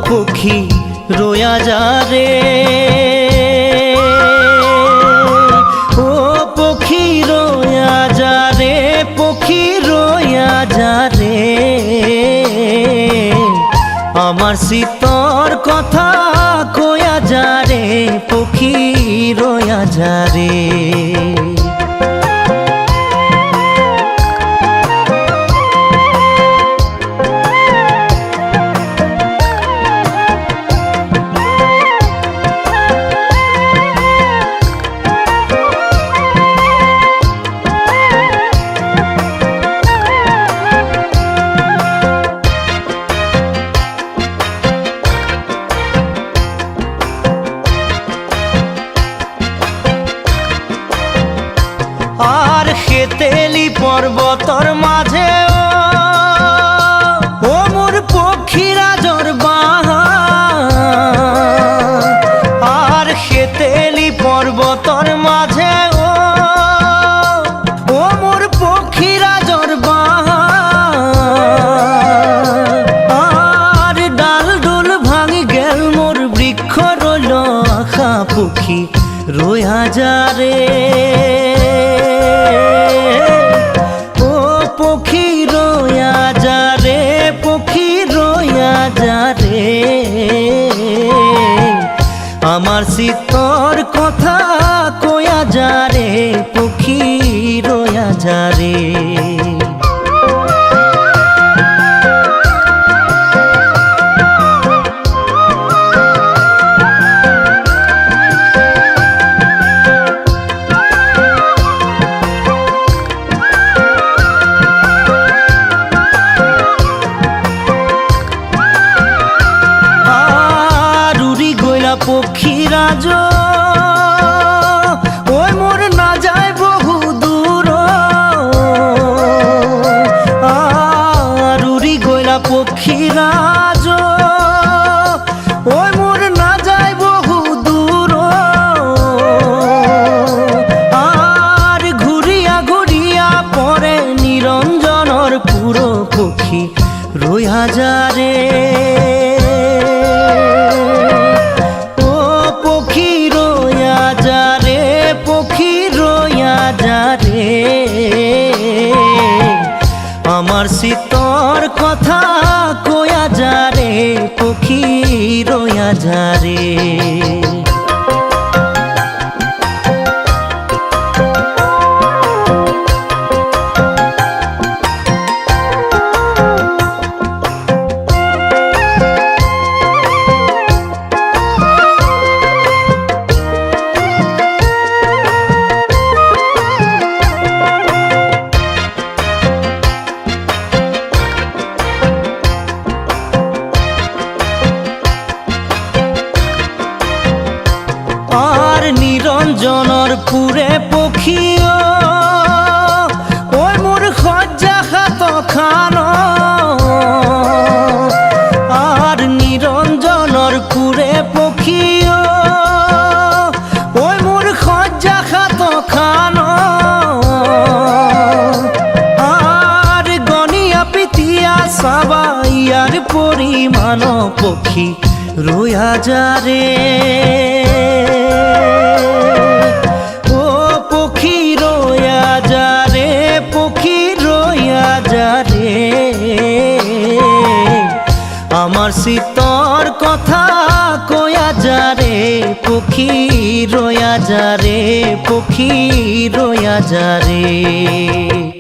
पखी रोया जा रे ओ पखी रोया जा रे पखी रोया जा रे आमार सीतर कथा कोया जा रे पखी रोया जा रे আর খেতেলি পর্বতর মাঝে ও মোর পক্ষীরা জরবাহা আর খেতেলি পর্বতর মাঝে ও মোর পক্ষীরা জরবাহা আর ডাল ডুল ভাঙি গেল মোর বৃক্ষ রইল আখা পক্ষী রোয়া যা রে ओ पखी रोया जा रे पखी रोया जा रे आमार सीतर कथा कोया जा रे पखी रोया जा रे পক্ষীরাজ ওই মোর না যায় বহু দূর আর উড়ি গইলা পক্ষীরাজ ওই মোর না যায় বহু দূর আর ঘুরিয়া ঘুরিয়া পরে নিরঞ্জনর পুরো পক্ষী রইয়া যা রে आमार सीतर कथा कोया जा रे पखी रोया जा रे আর নিরঞ্জনর পুরে পক্ষীও ওই মোর খজ্জা খাত খান আর নিরঞ্জনর পুরে পক্ষীও ওই মোর খজ্জা খাত খান আর গনিয়া পিতিয়া সাবাইয়ার পরিমাণ পক্ষী রোয়া যা রে ओ पखी रोया जा रे पखी रोया जा रे आमार सीतर कथा कोया जा रे पखी रोया जा रे पखी रोया जा रे।